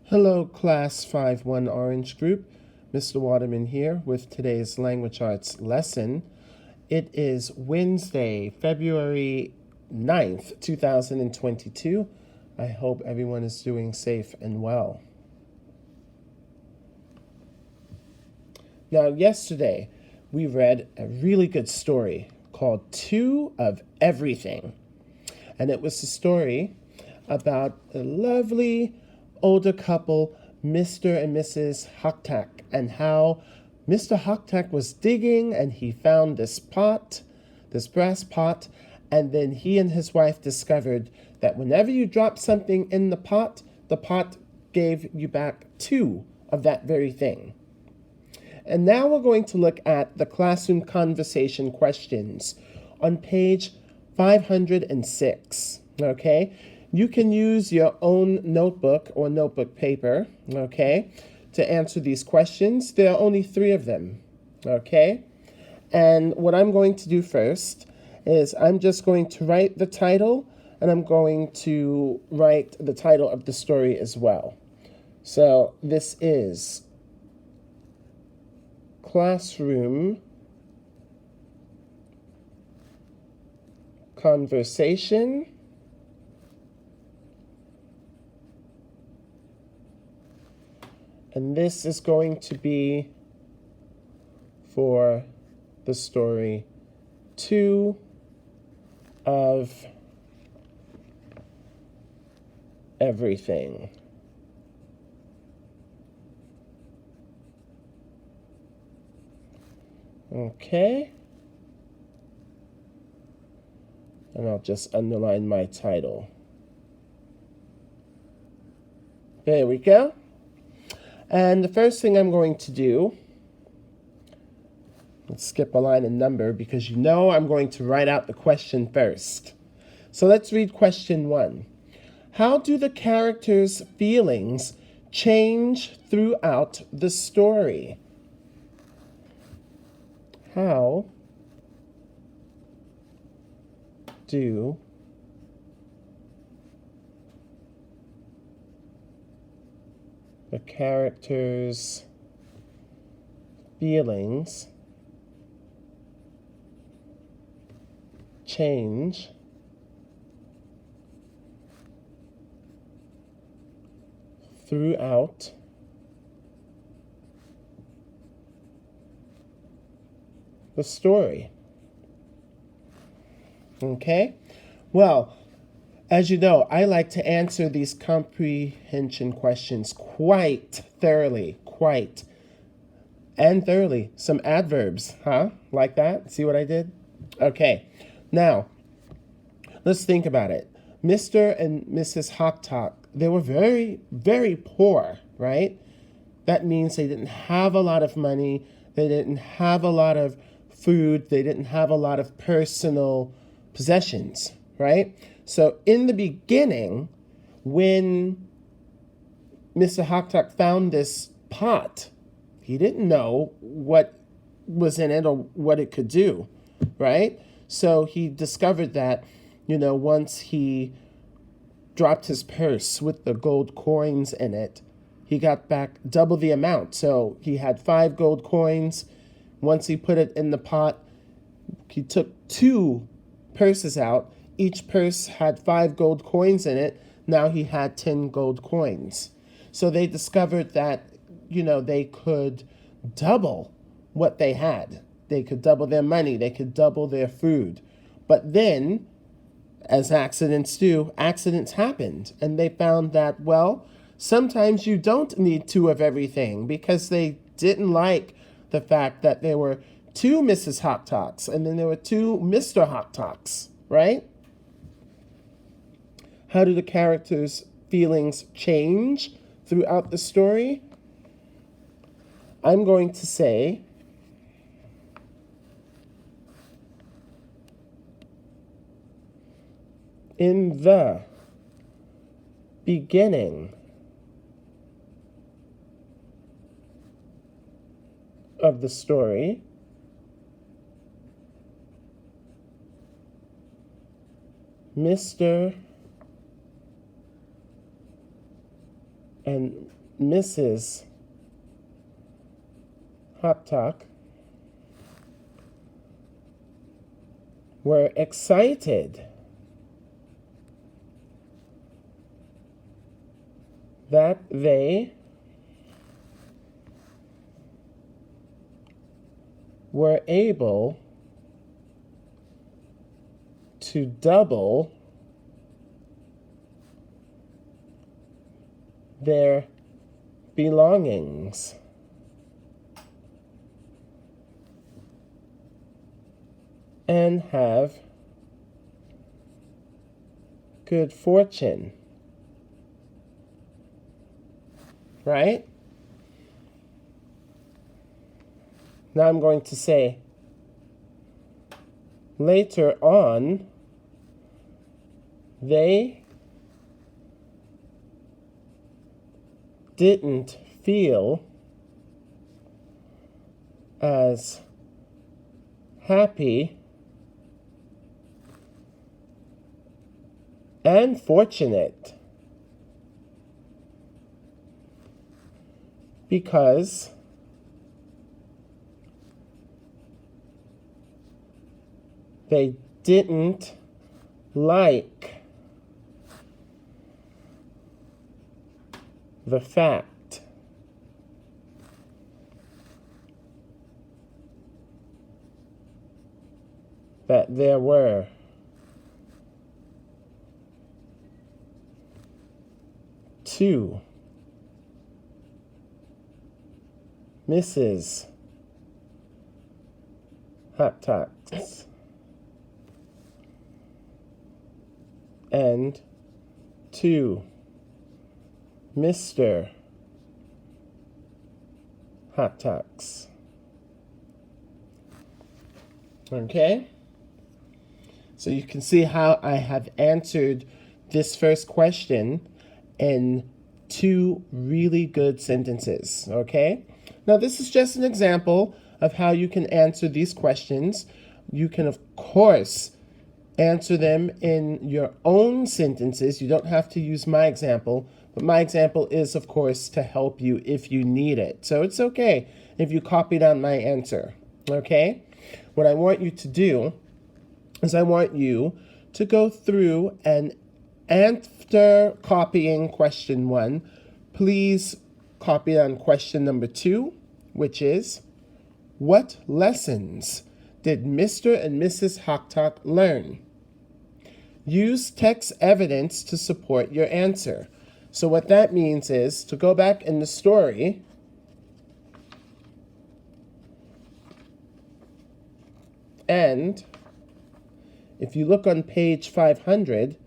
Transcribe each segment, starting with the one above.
Hello, Class 5-1 Orange Group. Mr. Waterman here with today's Language Arts lesson. It is Wednesday, February 9th, 2022. I hope everyone is doing safe and well. Now, yesterday, we read a really good story called Two of Everything. And it was a story about a lovely older couple, Mr. and Mrs. Haktak, and how Mr. Haktak was digging and he found this pot, this brass pot, and then he and his wife discovered that whenever you drop something in the pot gave you back two of that very thing. And now we're going to look at the classroom conversation questions on page 506, okay? You can use your own notebook or notebook paper, okay, to answer these questions. There are only 3 of them, okay? And what I'm going to do first is I'm just going to write the title, and I'm going to write the title of the story as well. So this is Classroom Conversation and this is going to be for the story Two of Everything. Okay. And I'll just underline my title. There we go. And the first thing I'm going to do, let's skip a line and number because you know I'm going to write out the question first. So let's read question 1. How do the characters' feelings change throughout the story? How do the characters' feelings change throughout the story? Okay? Well, as you know, I like to answer these comprehension questions quite thoroughly. Some adverbs, huh? Like that? See what I did? Okay. Now, let's think about it. Mr. and Mrs. Haktak, they were very, very poor, right? That means they didn't have a lot of money. They didn't have a lot of food. They didn't have a lot of personal possessions, right? So in the beginning, when Mr. Haktak found this pot, he didn't know what was in it or what it could do, right? So he discovered that, once he dropped his purse with the gold coins in it, he got back double the amount. So he had 5 gold coins. Once he put it in the pot, he took 2 purses out. Each purse had 5 gold coins in it. Now he had 10 gold coins. So they discovered that, they could double what they had. They could double their money. They could double their food. But then, as accidents do, accidents happened. And they found that, well, sometimes you don't need 2 of everything, because they didn't like the fact that there were 2 Mrs. Haktaks and then there were 2 Mr. Haktaks, right? How do the characters' feelings change throughout the story? I'm going to say in the beginning of the story, Mr. and Mrs. Hoptalk were excited that they were able to double their belongings. And have good fortune. Right? Now I'm going to say, later on, they didn't feel as happy and fortunate because they didn't like the fact that there were two Mrs. Hoptalks and two Mr. Hoptalks. Okay? So you can see how I have answered this first question in two really good sentences, okay? Now this is just an example of how you can answer these questions. You can, of course, answer them in your own sentences. You don't have to use my example, but my example is, of course, to help you if you need it. So it's okay if you copy down my answer, okay? What I want you to do is I want you to go through and after copying question 1, please copy on question number 2, which is, what lessons did Mr. and Mrs. Hoptalk learn? Use text evidence to support your answer. So what that means is to go back in the story and if you look on page 500,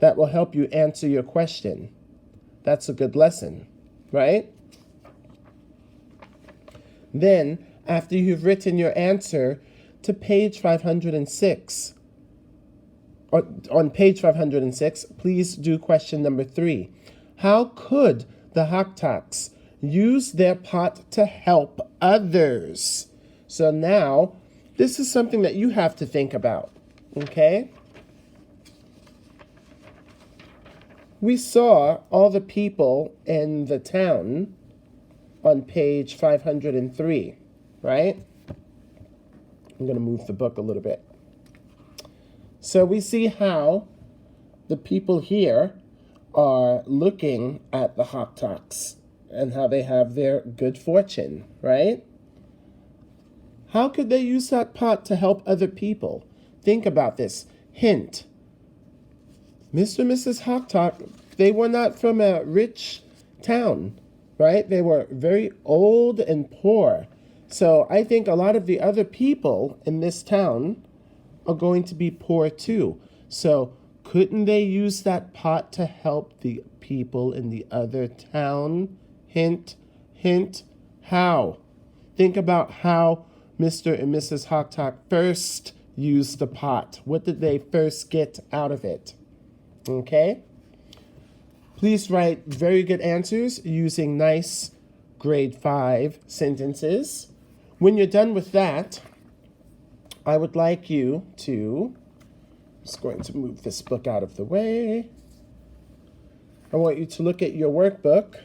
that will help you answer your question. That's a good lesson, right? Then, after you've written your answer to page 506, on page 506, please do question number 3. How could the Hoptalks use their pot to help others? So now, this is something that you have to think about, okay? We saw all the people in the town on page 503, right? I'm going to move the book a little bit. So we see how the people here are looking at the Hoptalks and how they have their good fortune, right? How could they use that pot to help other people? Think about this. Hint. Mr. and Mrs. Hoptalk, they were not from a rich town, right? They were very old and poor. So I think a lot of the other people in this town are going to be poor too. So couldn't they use that pot to help the people in the other town? Hint, hint, how? Think about how Mr. and Mrs. Hoptalk first used the pot. What did they first get out of it? Okay? Please write very good answers using nice grade 5 sentences. When you're done with that, I would like you to, I'm just going to move this book out of the way. I want you to look at your workbook.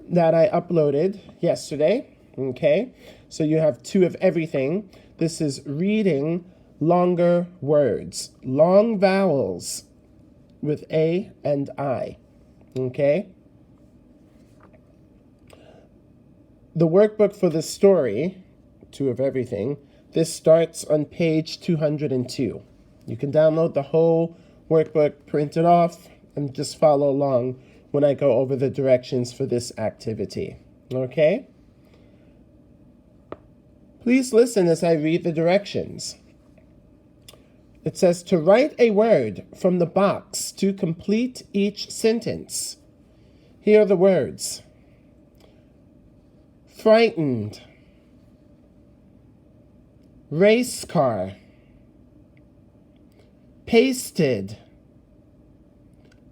That I uploaded yesterday. Okay, so you have 2 of everything. This is reading longer words, long vowels with A and I. Okay. The workbook for the story, 2 of everything, this starts on page 202. You can download the whole workbook, print it off, and just follow along when I go over the directions for this activity. Okay? Please listen as I read the directions. It says to write a word from the box to complete each sentence. Here are the words. Frightened. Race car. Pasted.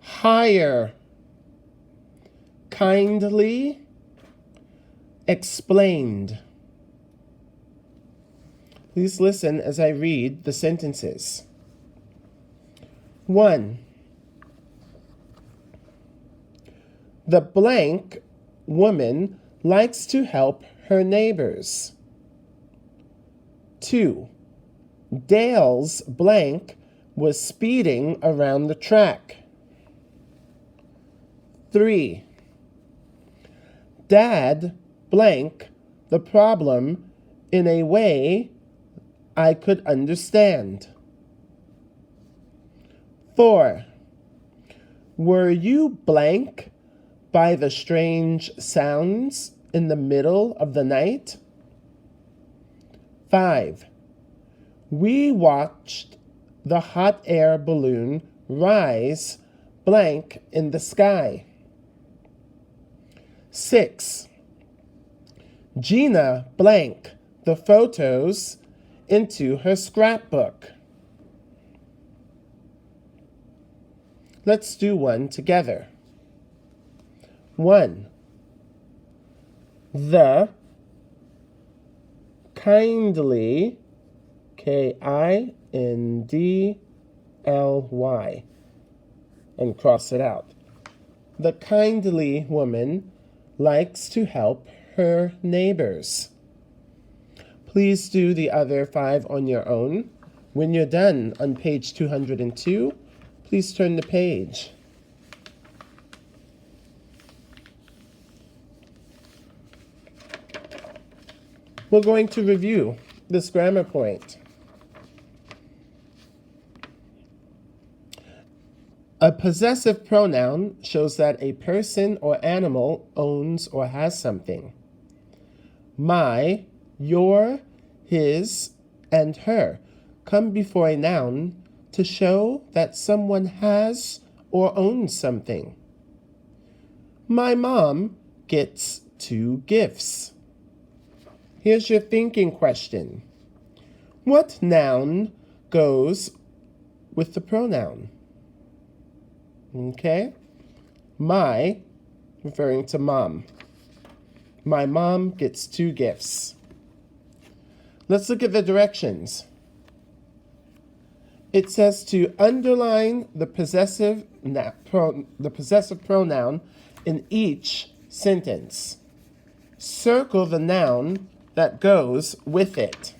Higher. Kindly. Explained. Please listen as I read the sentences. 1. The blank woman likes to help her neighbors. 2. Dale's blank was speeding around the track. 3. Dad blank the problem in a way I could understand. 4. Were you blank by the strange sounds in the middle of the night? 5. We watched the hot air balloon rise blank in the sky. 6. Gina blank the photos into her scrapbook. Let's do one together. 1. The kindly, Kindly, and cross it out. The kindly woman likes to help her neighbors. Please do the other 5 on your own. When you're done on page 202, please turn the page. We're going to review this grammar point. A possessive pronoun shows that a person or animal owns or has something. My, your, his, and her come before a noun to show that someone has or owns something. My mom gets 2 gifts. Here's your thinking question. What noun goes with the pronoun? Okay? My, referring to mom. My mom gets 2 gifts. Let's look at the directions. It says to underline the possessive pronoun in each sentence. Circle the noun that goes with it.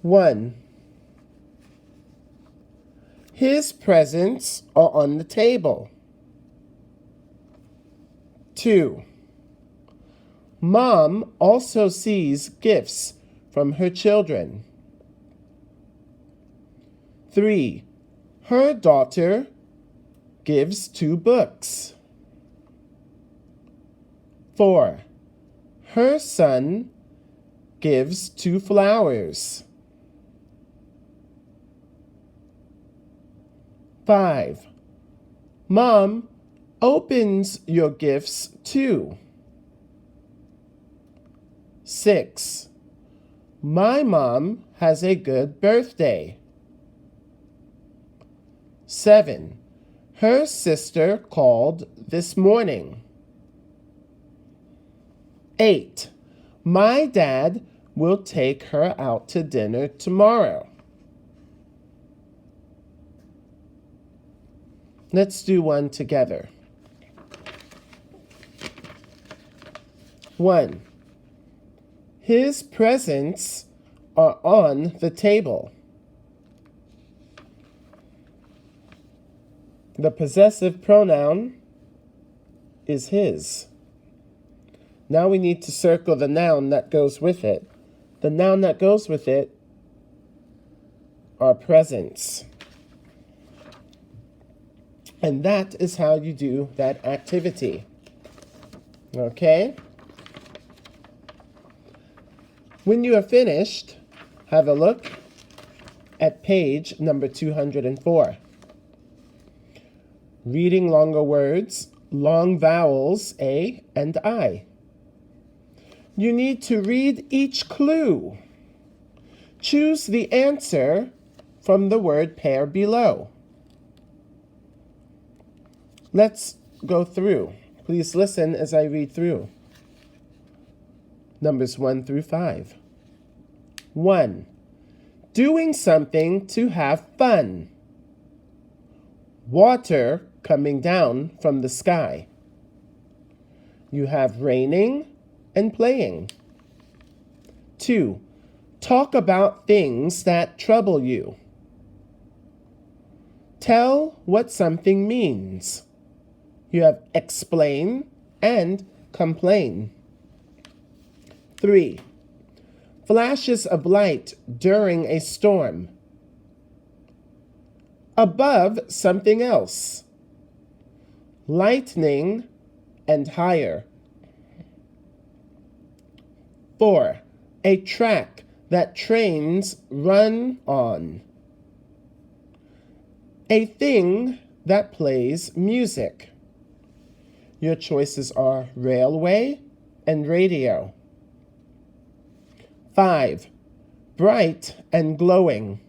1. His presents are on the table. 2. Mom also sees gifts from her children. 3. Her daughter gives 2 books. 4. Her son gives 2 flowers. 5. Mom opens your gifts too. 6. My mom has a good birthday. 7. Her sister called this morning. 8. My dad will take her out to dinner tomorrow. Let's do one together. 1. His presents are on the table. The possessive pronoun is his. Now we need to circle the noun that goes with it. The noun that goes with it are presents. And that is how you do that activity. Okay? When you are finished, have a look at page number 204. Reading longer words, long vowels, A and I. You need to read each clue. Choose the answer from the word pair below. Let's go through. Please listen as I read through. Numbers 1 through 5. 1. Doing something to have fun. Water coming down from the sky. You have raining and playing. 2. Talk about things that trouble you. Tell what something means. You have explain and complain. 3. Flashes of light during a storm. Above something else. Lightning and higher. 4. A track that trains run on. A thing that plays music. Your choices are railway and radio. 5. Bright and glowing.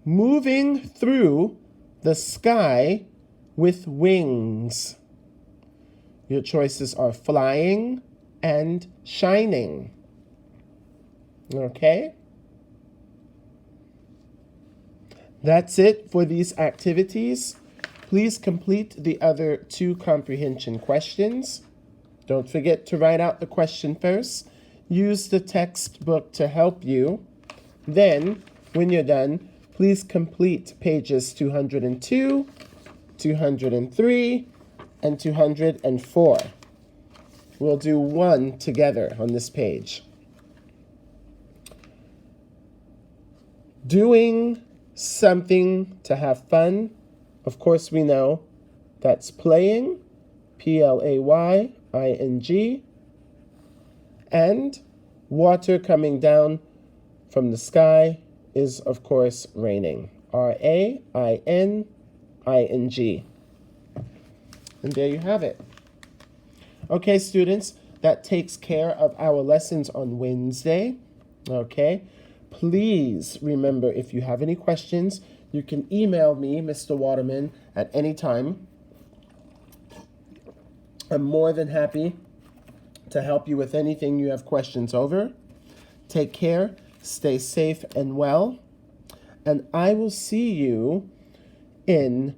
Moving through the sky with wings. Your choices are flying and shining. Okay? That's it for these activities. Please complete the other 2 comprehension questions. Don't forget to write out the question first. Use the textbook to help you. Then, when you're done, please complete pages 202, 203, and 204. We'll do one together on this page. Doing something to have fun. Of course, we know that's playing, P-L-A-Y-I-N-G, and water coming down from the sky is, of course, raining, R-A-I-N-I-N-G. And there you have it. Okay, students, that takes care of our lessons on Wednesday. Okay, please remember, if you have any questions, you can email me, Mr. Waterman, at any time. I'm more than happy to help you with anything you have questions over. Take care, stay safe and well, and I will see you in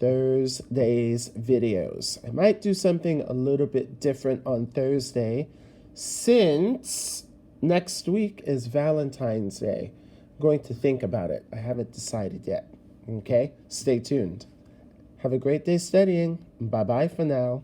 Thursday's videos. I might do something a little bit different on Thursday since next week is Valentine's Day. I'm going to think about it. I haven't decided yet. Okay? Stay tuned. Have a great day studying. Bye-bye for now.